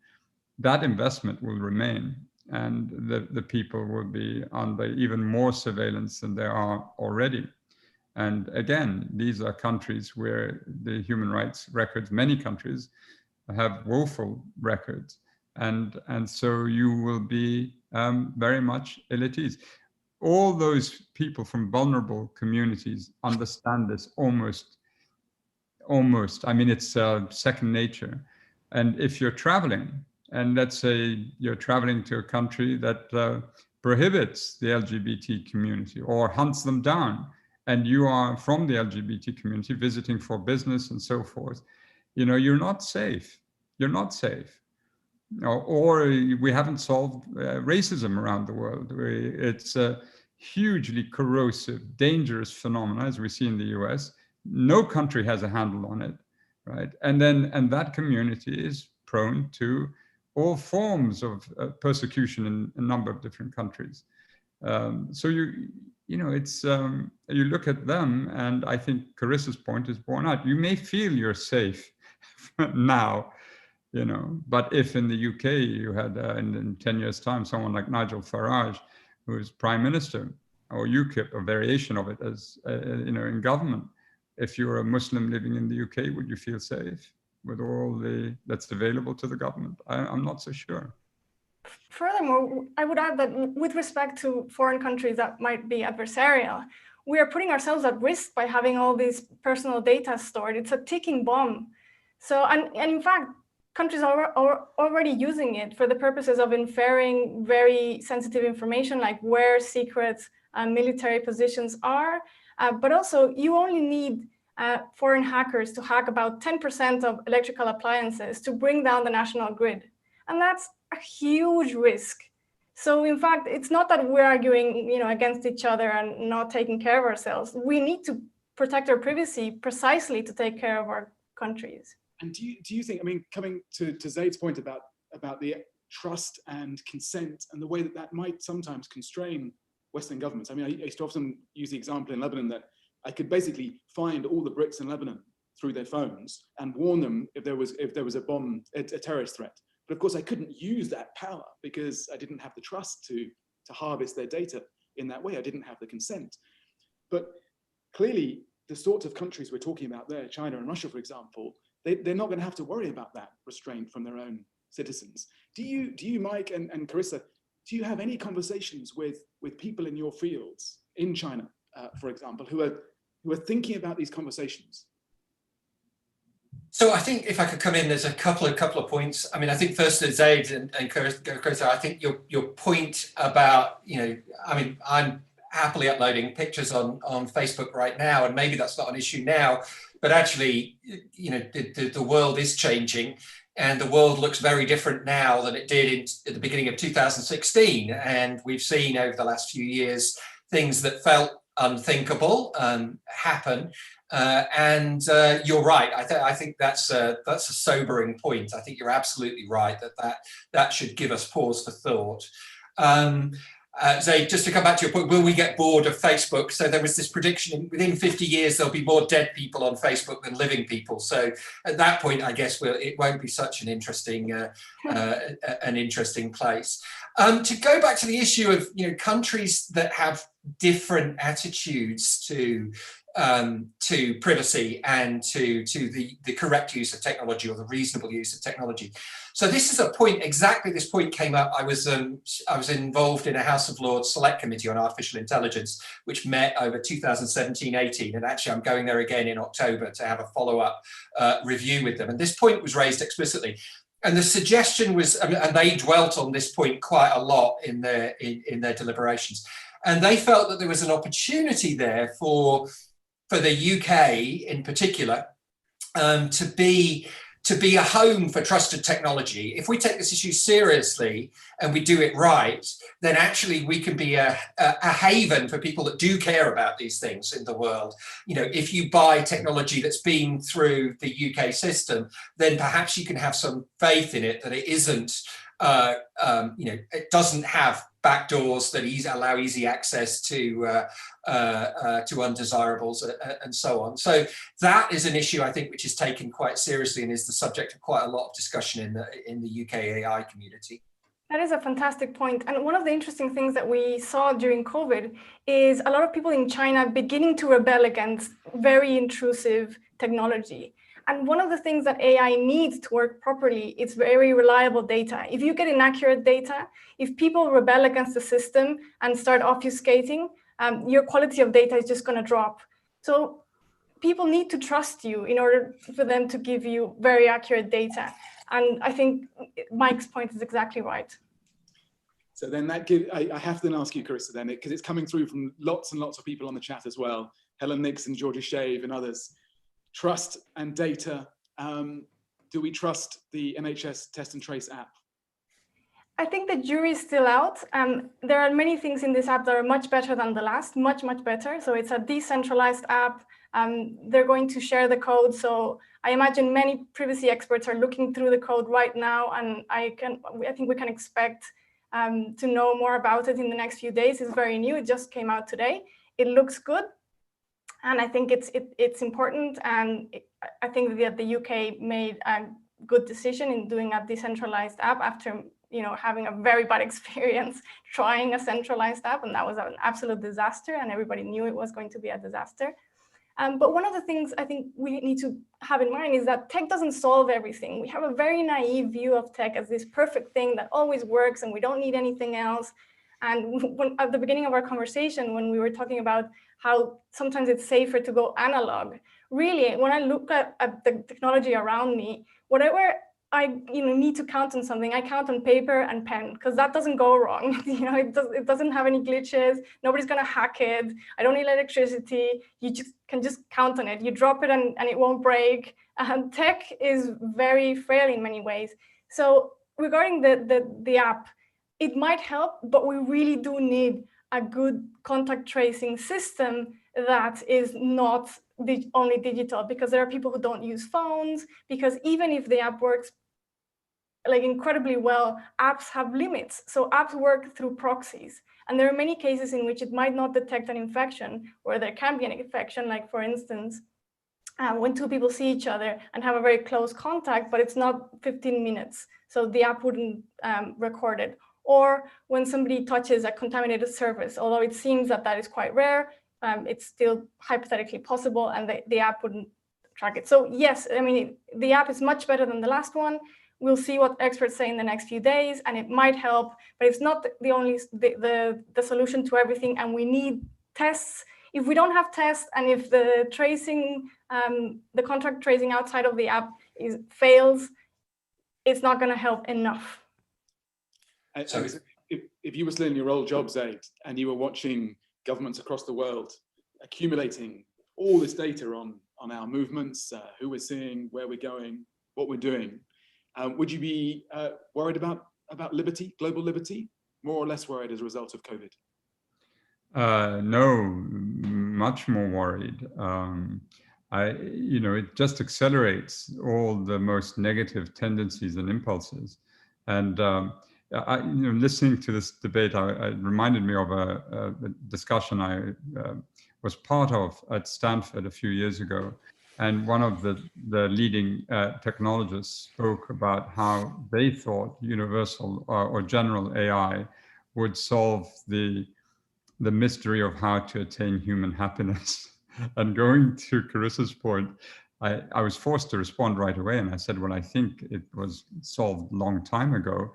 S3: will remain, and the people will be under even more surveillance than they are already. And again, these are countries where the human rights records, many countries have woeful records. And so you will be very much ill at ease. All those people from vulnerable communities understand this almost. I mean, it's second nature. And if you're traveling, and let's say you're traveling to a country that prohibits the LGBT community or hunts them down, and you are from the LGBT community visiting for business and so forth, you're not safe. You're not safe. Or we haven't solved racism around the world. It's a hugely corrosive, dangerous phenomenon, as we see in the US. No country has a handle on it, right? And that community is prone to all forms of persecution in a number of different countries. So it's you look at them, and I think Carissa's point is borne out. You may feel you're safe now, but if in the UK you had in 10 years' time someone like Nigel Farage, who is Prime Minister, or UKIP, a variation of it, as in government, if you're a Muslim living in the UK, would you feel safe with all that's available to the government? I'm not so sure.
S2: Furthermore, I would add that with respect to foreign countries that might be adversarial, we are putting ourselves at risk by having all these personal data stored. It's a ticking bomb. So, and in fact, countries are already using it for the purposes of inferring very sensitive information, like where secret military positions are. But also, you only need foreign hackers to hack about 10% of electrical appliances to bring down the national grid. And that's a huge risk. So in fact, it's not that we're arguing, against each other and not taking care of ourselves. We need to protect our privacy precisely to take care of our countries.
S1: And do you think, coming to Zeid's point about the trust and consent and the way that might sometimes constrain Western governments. I used to often use the example in Lebanon that I could basically find all the Brits in Lebanon through their phones and warn them if there was a terrorist threat. But of course, I couldn't use that power because I didn't have the trust to harvest their data in that way. I didn't have the consent. But clearly, the sorts of countries we're talking about there, China and Russia, for example, they're not going to have to worry about that restraint from their own citizens. Do you, Mike and Carissa, do you have any conversations with people in your fields in China, for example, who are thinking about these conversations?
S4: So I think if I could come in, there's a couple of points. I think first to Zeid and Carissa, I think your point about, I'm happily uploading pictures on Facebook right now, and maybe that's not an issue now, but actually, the world is changing, and the world looks very different now than it did at the beginning of 2016. And we've seen over the last few years things that felt unthinkable happen. And you're right. I think that's a sobering point. I think you're absolutely right that should give us pause for thought. Zeid, just to come back to your point, will we get bored of Facebook? So there was this prediction within 50 years there'll be more dead people on Facebook than living people. So at that point, I guess it won't be such an interesting place. To go back to the issue of countries that have different attitudes to privacy and to the correct use of technology, or the reasonable use of technology. So this is a point, exactly this point came up. I was involved in a House of Lords Select Committee on Artificial Intelligence, which met over 2017-18. And actually I'm going there again in October to have a follow-up review with them. And this point was raised explicitly. And the suggestion was, and they dwelt on this point quite a lot in their deliberations. And they felt that there was an opportunity there for the UK in particular to to be a home for trusted technology. If we take this issue seriously and we do it right, then actually we can be a haven for people that do care about these things in the world. You know, if you buy technology that's been through the UK system, then perhaps you can have some faith in it that it isn't, you know, it doesn't have backdoors that allow easy access to undesirables and so on. So that is an issue, I think, which is taken quite seriously and is the subject of quite a lot of discussion in the UK AI community.
S2: That is a fantastic point. And one of the interesting things that we saw during COVID is a lot of people in China beginning to rebel against very intrusive technology. And one of the things that AI needs to work properly is very reliable data. If you get inaccurate data, if people rebel against the system and start obfuscating, your quality of data is just going to drop. So people need to trust you in order for them to give you very accurate data. And I think Mike's point is exactly right.
S1: So then I have to then ask you, Carissa, then, because it's coming through from lots and lots of people on the chat as well. Helen Nixon, Georgia Shave, and others. Trust and data. Do we trust the NHS Test and Trace app?
S2: I think the jury is still out. There are many things in this app that are much better than the last, much, much better. So it's a decentralized app. They're going to share the code. So I imagine many privacy experts are looking through the code right now, and I think we can expect to know more about it in the next few days. It's very new. It just came out today. It looks good. And I think it's important, and I think that the UK made a good decision in doing a decentralized app after, you know, having a very bad experience trying a centralized app, and that was an absolute disaster, and everybody knew it was going to be a disaster. But one of the things I think we need to have in mind is that tech doesn't solve everything. We have a very naive view of tech as this perfect thing that always works, and we don't need anything else. And at the beginning of our conversation, when we were talking about how sometimes it's safer to go analog, really, when I look at the technology around me, whatever I need to count on something, I count on paper and pen, because that doesn't go wrong. It doesn't have any glitches. Nobody's going to hack it. I don't need electricity. You can just count on it. You drop it and it won't break. Tech is very frail in many ways. So regarding the app, it might help, but we really do need a good contact tracing system that is not only digital, because there are people who don't use phones, because even if the app works like incredibly well, apps have limits. So apps work through proxies. And there are many cases in which it might not detect an infection, or there can be an infection, like for instance, when two people see each other and have a very close contact, but it's not 15 minutes. So the app wouldn't record it. Or when somebody touches a contaminated surface, although it seems that is quite rare, it's still hypothetically possible, and the app wouldn't track it. So yes, I mean, the app is much better than the last one. We'll see what experts say in the next few days, and it might help, but it's not the only the solution to everything. And we need tests. If we don't have tests, and if the tracing, the contact tracing outside of the app fails, it's not going to help enough.
S1: So if you were still in your old job, Zeid, and you were watching governments across the world accumulating all this data on our movements, who we're seeing, where we're going, what we're doing, would you be worried about liberty, global liberty, more or less worried as a result of COVID?
S3: No, much more worried. It just accelerates all the most negative tendencies and impulses. And listening to this debate, it reminded me of a discussion I was part of at Stanford a few years ago. And one of the leading technologists spoke about how they thought universal or general AI would solve the mystery of how to attain human happiness. And going to Carissa's point, I was forced to respond right away. And I said, well, I think it was solved a long time ago.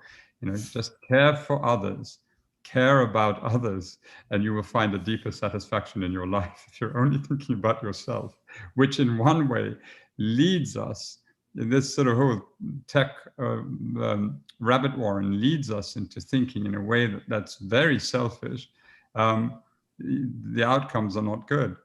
S3: Just care for others, care about others, and you will find a deeper satisfaction in your life if you're only thinking about yourself, which in one way leads us in this sort of whole tech rabbit warren, leads us into thinking in a way that's very selfish. The outcomes are not good.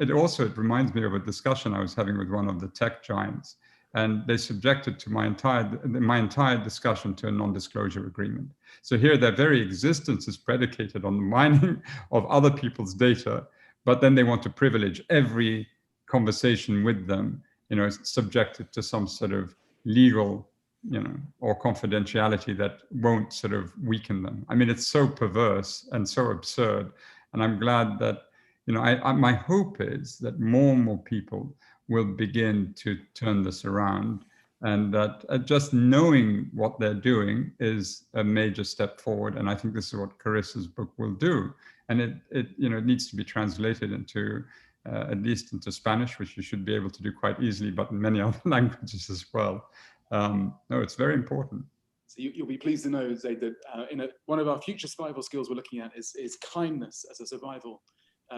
S3: It reminds me of a discussion I was having with one of the tech giants. and they subjected to my entire discussion to a non-disclosure agreement. So here their very existence is predicated on the mining of other people's data, but then they want to privilege every conversation with them, subjected to some sort of legal, or confidentiality that won't sort of weaken them. I mean, it's so perverse and so absurd. And I'm glad that, my hope is that more and more people will begin to turn this around, and that just knowing what they're doing is a major step forward. And I think this is what Carissa's book will do. And it needs to be translated into, at least into Spanish, which you should be able to do quite easily, but in many other languages as well. No, it's very important.
S1: So you'll be pleased to know, Zeid, that one of our future survival skills we're looking at is kindness as a survival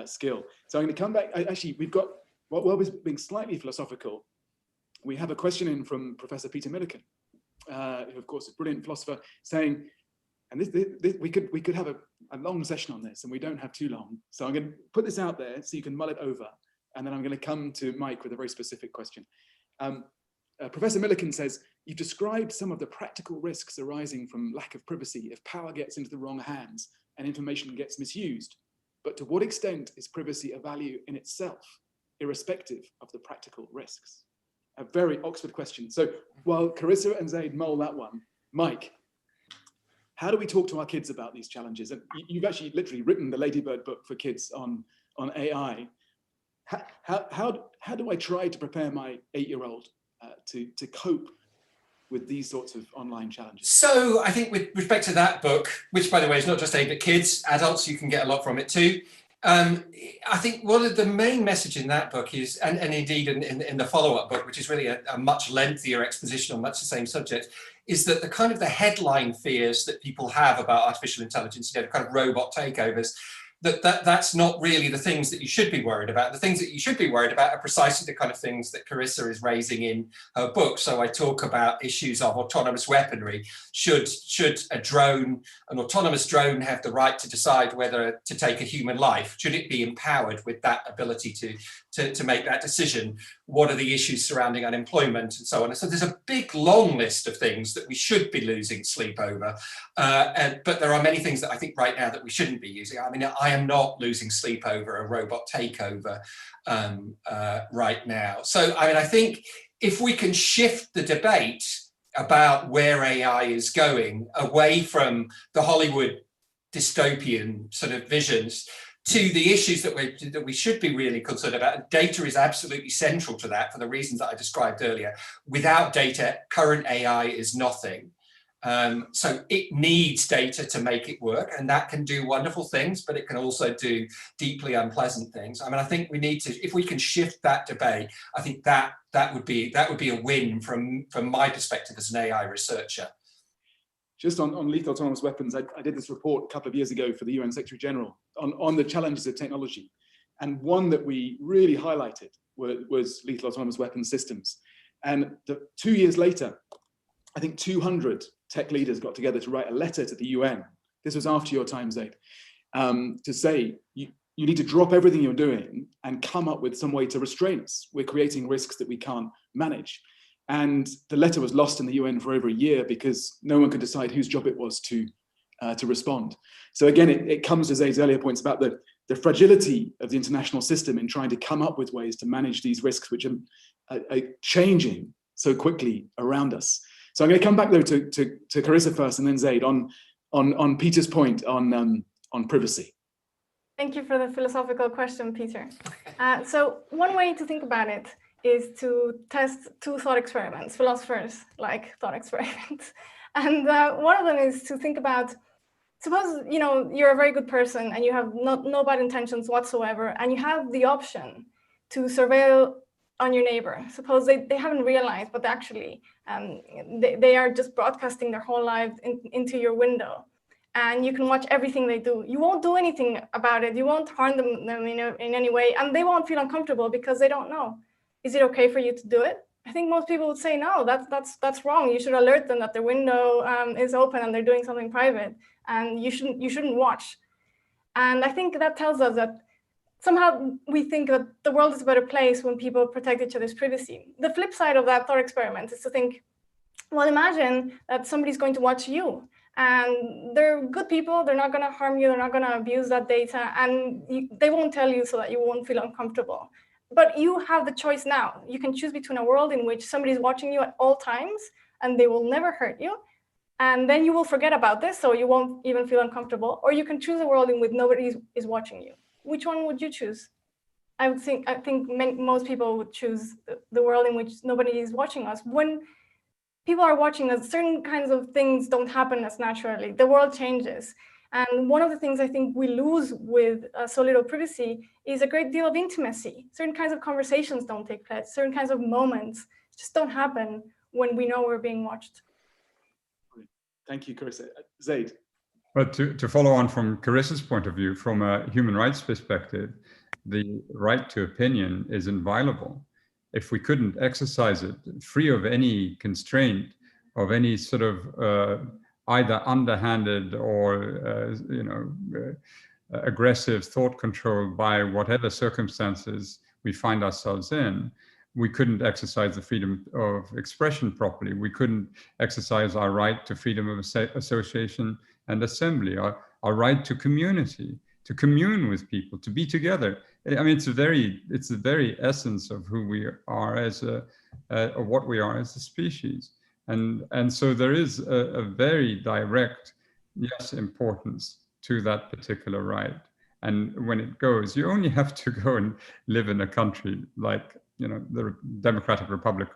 S1: skill. So I'm going to come back. Actually, we've got, while we're being slightly philosophical, we have a question in from Professor Peter Millikan, who of course is a brilliant philosopher, saying, and this we could have a long session on this, and we don't have too long. So I'm going to put this out there so you can mull it over, and then I'm going to come to Mike with a very specific question. Professor Millikan says, you've described some of the practical risks arising from lack of privacy if power gets into the wrong hands and information gets misused. But to what extent is privacy a value in itself, irrespective of the practical risks? A very Oxford question. So while Carissa and Zeid mull that one, Mike, how do we talk to our kids about these challenges? And you've actually literally written the Ladybird book for kids on AI. How do I try to prepare my 8-year-old to cope with these sorts of online challenges?
S4: So I think with respect to that book, which by the way is not just aimed at kids, adults, you can get a lot from it too. I think one of the main message in that book is, and indeed in the follow-up book, which is really a much lengthier exposition on much the same subject, is that the kind of the headline fears that people have about artificial intelligence, kind of robot takeovers, that's not really the things that you should be worried about. The things that you should be worried about are precisely the kind of things that Carissa is raising in her book. So I talk about issues of autonomous weaponry. Should an autonomous drone have the right to decide whether to take a human life? Should it be empowered with that ability to make that decision? What are the issues surrounding unemployment and so on? And so there's a big long list of things that we should be losing sleep over. But there are many things that I think right now that we shouldn't be using. I mean, I am not losing sleep over a robot takeover right now. So, I mean, I think if we can shift the debate about where AI is going away from the Hollywood dystopian sort of visions to the issues that we should be really concerned about. Data is absolutely central to that for the reasons that I described earlier. Without data, current AI is nothing. So it needs data to make it work, and that can do wonderful things, but it can also do deeply unpleasant things. I mean, I think we need to, if we can shift that debate, I think that would be a win from my perspective as an AI researcher.
S1: Just on lethal autonomous weapons, I did this report a couple of years ago for the UN Secretary General on the challenges of technology. And one that we really highlighted was lethal autonomous weapons systems. And 2 years later, I think 200 tech leaders got together to write a letter to the UN. This was after your time, Zeid, to say, you need to drop everything you're doing and come up with some way to restrain us. We're creating risks that we can't manage. And the letter was lost in the UN for over a year because no one could decide whose job it was to respond. So again, it comes to Zeid's earlier points about the fragility of the international system in trying to come up with ways to manage these risks, which are changing so quickly around us. So I'm going to come back though to Carissa first, and then Zeid on Peter's point on privacy.
S2: Thank you for the philosophical question, Peter. So one way to think about it is to test two thought experiments. Philosophers like thought experiments. And one of them is to think about, suppose you're a very good person and you have no bad intentions whatsoever, and you have the option to surveil on your neighbor. Suppose they haven't realized, but actually they are just broadcasting their whole lives into your window. And you can watch everything they do. You won't do anything about it. You won't harm them in any way, and they won't feel uncomfortable because they don't know. Is it okay for you to do it? I think most people would say, no, that's wrong. You should alert them that their window is open and they're doing something private, and you shouldn't watch. And I think that tells us that somehow we think that the world is a better place when people protect each other's privacy. The flip side of that thought experiment is to think, well, imagine that somebody's going to watch you, and they're good people, they're not going to harm you, they're not going to abuse that data, and they won't tell you so that you won't feel uncomfortable. But you have the choice now. You can choose between a world in which somebody's watching you at all times and they will never hurt you, and then you will forget about this, so you won't even feel uncomfortable, or you can choose a world in which nobody is watching you. Which one would you choose? I think most people would choose the world in which nobody is watching us. When people are watching us, certain kinds of things don't happen as naturally. The world changes. And one of the things I think we lose with so little privacy is a great deal of intimacy. Certain kinds of conversations don't take place. Certain kinds of moments just don't happen when we know we're being watched.
S1: Thank you, Carissa. Zeid.
S3: But to follow on from Carissa's point of view, from a human rights perspective, the right to opinion is inviolable. If we couldn't exercise it free of any constraint, of any sort of either underhanded or aggressive thought control by whatever circumstances we find ourselves in, we couldn't exercise the freedom of expression properly. We couldn't exercise our right to freedom of association and assembly, our right to community, to commune with people, to be together. I mean, it's the very essence of who we are as or what we are as a species. And so there is a very direct, yes, importance to that particular right. And when it goes, you only have to go and live in a country like, the Democratic Republic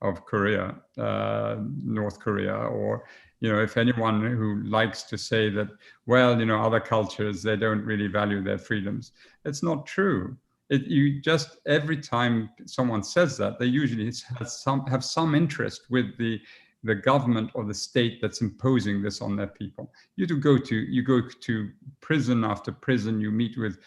S3: of Korea, North Korea, or, if anyone who likes to say that, well, other cultures, they don't really value their freedoms. It's not true. Every time someone says that, they usually have some interest with the government or the state that's imposing this on their people. You go to prison after prison, you meet with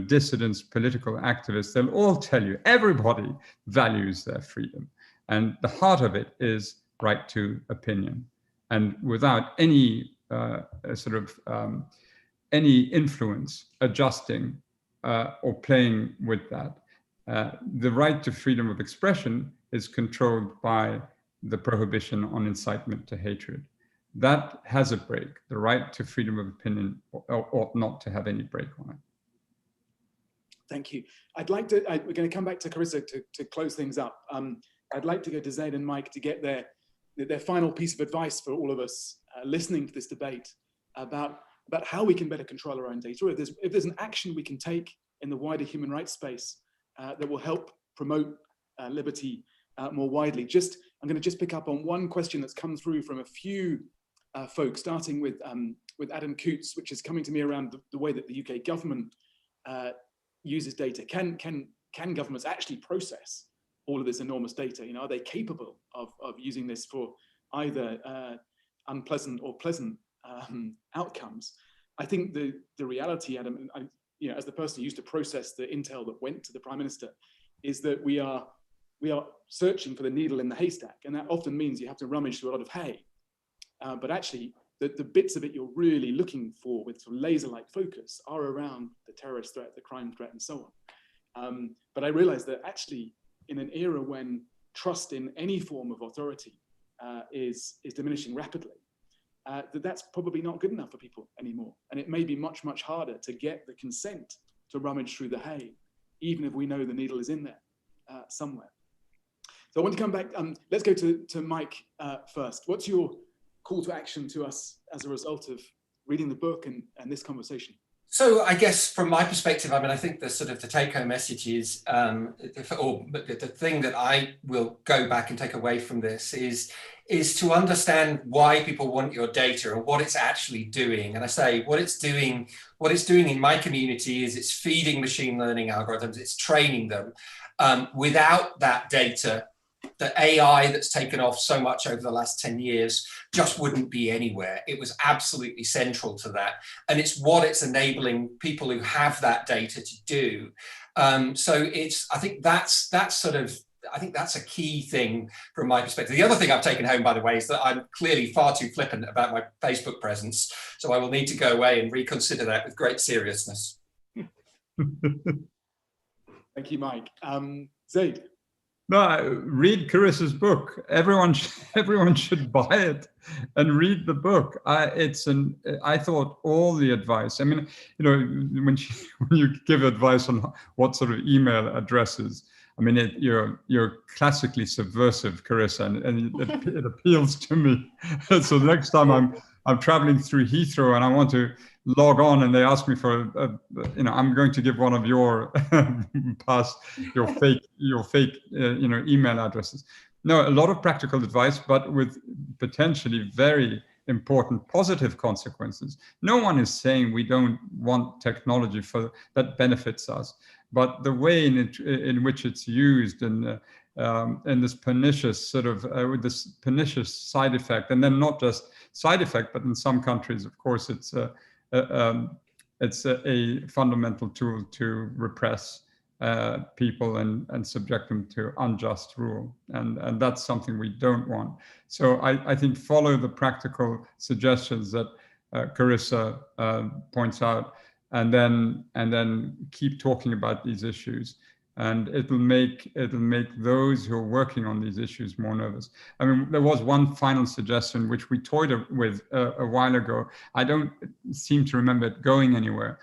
S3: dissidents, political activists, they'll all tell you everybody values their freedom. And the heart of it is right to opinion. And without any any influence adjusting or playing with that, the right to freedom of expression is controlled by the prohibition on incitement to hatred. That has a break. The right to freedom of opinion ought not to have any break on it.
S1: Thank you. I'd like to, we're going to come back to Carissa to close things up. I'd like to go to Zeid and Mike to get their final piece of advice for all of us listening to this debate about how we can better control our own data. If there's an action we can take in the wider human rights space that will help promote liberty more widely. I'm going to just pick up on one question that's come through from a few folks, starting with Adam Coots, which is coming to me around the way that the UK government uses data. Can governments actually process all of this enormous data? Are they capable of using this for either unpleasant or pleasant outcomes? I think the reality, Adam, as the person who used to process the intel that went to the Prime Minister, is that we are searching for the needle in the haystack, and that often means you have to rummage through a lot of hay. But actually, the bits of it you're really looking for with sort of laser-like focus are around the terrorist threat, the crime threat, and so on. But I realized that actually, in an era when trust in any form of authority is diminishing rapidly, that's probably not good enough for people anymore. And it may be much, much harder to get the consent to rummage through the hay, even if we know the needle is in there somewhere. So I want to come back. Let's go to Mike first. What's your call to action to us as a result of reading the book and this conversation?
S4: So I guess from my perspective, I think the take-home message is, or the thing that I will go back and take away from this is to understand why people want your data and what it's actually doing. And I say what it's doing in my community is it's feeding machine learning algorithms, it's training them. Without that data, the AI that's taken off so much over the last 10 years just wouldn't be anywhere. It was absolutely central to that. And it's what it's enabling people who have that data to do. So I think that's a key thing from my perspective. The other thing I've taken home, by the way, is that I'm clearly far too flippant about my Facebook presence. So I will need to go away and reconsider that with great seriousness.
S1: Thank you, Mike. Zeid.
S3: No, read Carissa's book. Everyone should buy it and read the book. I thought all the advice. I mean, you know, when you give advice on what sort of email addresses, I mean, you're classically subversive, Carissa, and it appeals to me. So the next time I'm traveling through Heathrow and I want to log on and they ask me for you know, I'm going to give one of your fake you know, email addresses. No, a lot of practical advice, but with potentially very important positive consequences. No one is saying we don't want technology that benefits us, but the way in which it's used and this pernicious sort of with this pernicious side effect, and then not just side effect, but in some countries, of course, it's a fundamental tool to repress people and subject them to unjust rule, and that's something we don't want. So I think follow the practical suggestions that Carissa points out, and then keep talking about these issues, and it'll make those who are working on these issues more nervous. I mean, there was one final suggestion which we toyed with a while ago. I don't seem to remember it going anywhere,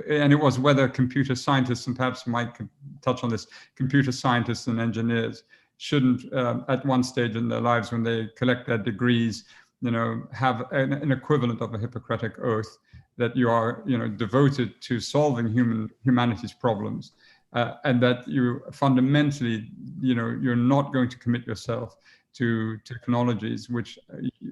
S3: and it was whether computer scientists, and perhaps Mike could touch on this, computer scientists and engineers shouldn't at one stage in their lives when they collect their degrees, you know, have an equivalent of a Hippocratic oath that you are, you know, devoted to solving humanity's problems. And that you fundamentally, you know, you're not going to commit yourself to technologies which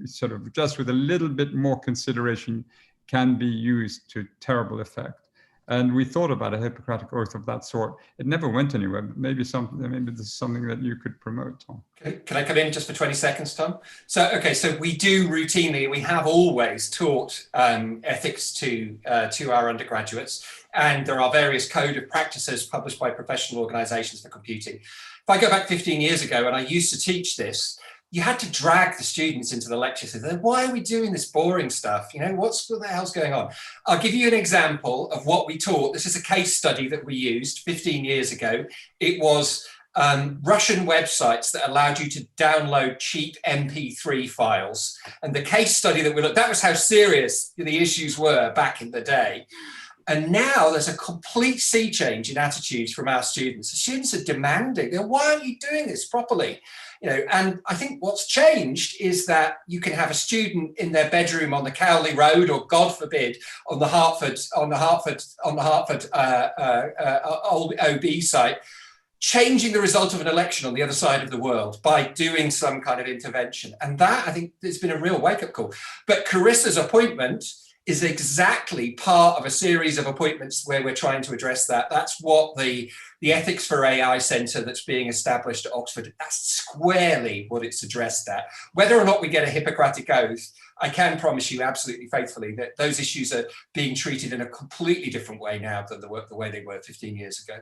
S3: sort of just with a little bit more consideration can be used to terrible effect. And we thought about a Hippocratic oath of that sort. It never went anywhere. Maybe this is something that you could promote, Tom.
S4: Okay. Can I come in just for 20 seconds, Tom? So, okay, so we do routinely, we have always taught ethics to our undergraduates, and there are various code of practices published by professional organizations for computing. If I go back 15 years ago, and I used to teach this, you had to drag the students into the lectures and say, why are we doing this boring stuff? You know, what the hell's going on? I'll give you an example of what we taught. This is a case study that we used 15 years ago. It was Russian websites that allowed you to download cheap MP3 files. And the case study that we looked, that was how serious the issues were back in the day. And now there's a complete sea change in attitudes from our students. The students are demanding, why aren't you doing this properly? You know, and I think what's changed is that you can have a student in their bedroom on the Cowley Road, or God forbid, on the Hertford old OB site, changing the result of an election on the other side of the world by doing some kind of intervention. And that, I think, has been a real wake-up call. But Carissa's appointment is exactly part of a series of appointments where we're trying to address that. That's what the Ethics for AI Centre that's being established at Oxford, that's squarely what it's addressed at. Whether or not we get a Hippocratic oath, I can promise you absolutely faithfully that those issues are being treated in a completely different way now than the way they were 15 years ago.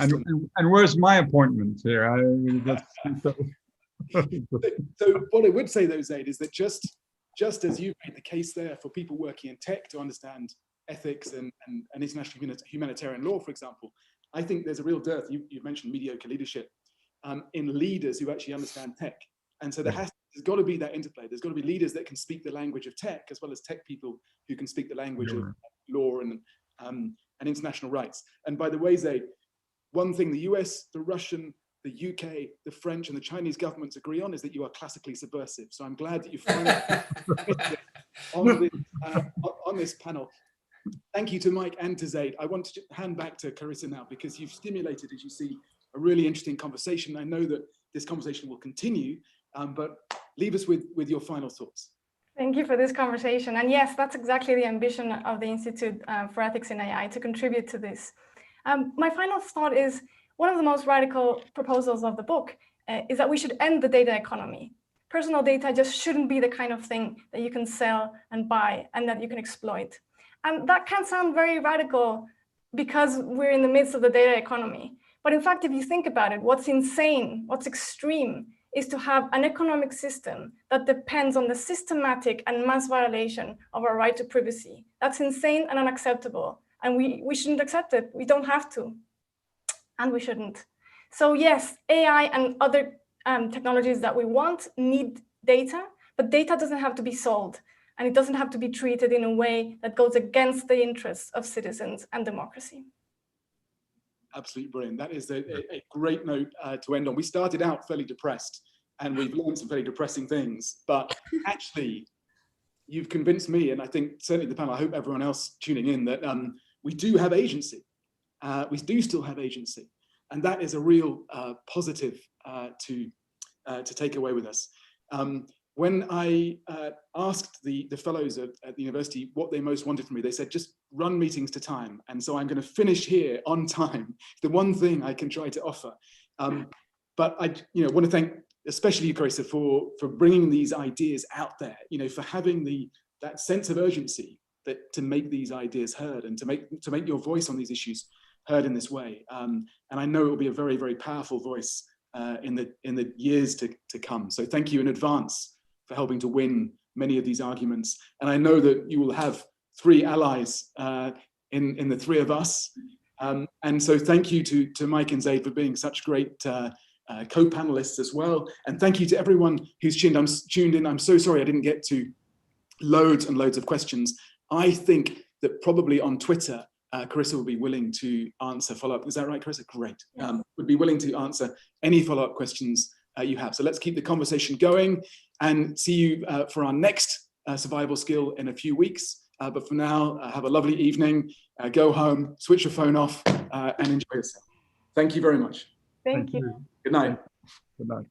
S3: And where's my appointment here?
S1: So what I would say though, Zeid, is that just as you've made the case there for people working in tech to understand ethics and international humanitarian law, for example, I think there's a real dearth, you mentioned mediocre leadership, in leaders who actually understand tech. And so there's got to be that interplay. There's got to be leaders that can speak the language of tech, as well as tech people who can speak the language of law and international rights. And by the way, Zeid, one thing the US, the Russian, the UK, the French, and the Chinese governments agree on is that you are classically subversive. So I'm glad that you finally on this panel. Thank you to Mike and to Zeid. I want to hand back to Carissa now, because you've stimulated, as you see, a really interesting conversation. I know that this conversation will continue, but leave us with your final thoughts.
S2: Thank you for this conversation. And yes, that's exactly the ambition of the Institute for Ethics in AI, to contribute to this. My final thought is, one of the most radical proposals of the book is that we should end the data economy. Personal data just shouldn't be the kind of thing that you can sell and buy and that you can exploit. And that can sound very radical because we're in the midst of the data economy. But in fact, if you think about it, what's insane, what's extreme, is to have an economic system that depends on the systematic and mass violation of our right to privacy. That's insane and unacceptable. and we shouldn't accept it. We don't have to, and we shouldn't. So yes, AI and other technologies that we want need data, but data doesn't have to be sold, and it doesn't have to be treated in a way that goes against the interests of citizens and democracy.
S1: Absolutely brilliant. That is a great note to end on. We started out fairly depressed, and we've learned some very depressing things, but actually you've convinced me, and I think certainly the panel, I hope everyone else tuning in, that we do have agency. We do still have agency, and that is a real positive to take away with us. When I asked the fellows at the university what they most wanted from me, they said, just run meetings to time. And so I'm going to finish here on time. The one thing I can try to offer. But I want to thank especially you, Carissa, for bringing these ideas out there, for having that sense of urgency to make these ideas heard and to make your voice on these issues heard in this way. And I know it will be a very, very powerful voice in the years to come. So thank you in advance for helping to win many of these arguments. And I know that you will have 3 allies in the 3 of us. And so thank you to Mike and Zeid for being such great co-panelists as well. And thank you to everyone who's tuned in. I'm so sorry I didn't get to loads and loads of questions. I think that probably on Twitter, Carissa will be willing to answer follow-up. Is that right, Carissa? Great. Would be willing to answer any follow-up questions you have. So let's keep the conversation going and see you for our next survival skill in a few weeks. But for now, have a lovely evening. Go home, switch your phone off, and enjoy yourself. Thank you very much.
S2: Thank you.
S1: Good night.
S3: Good night.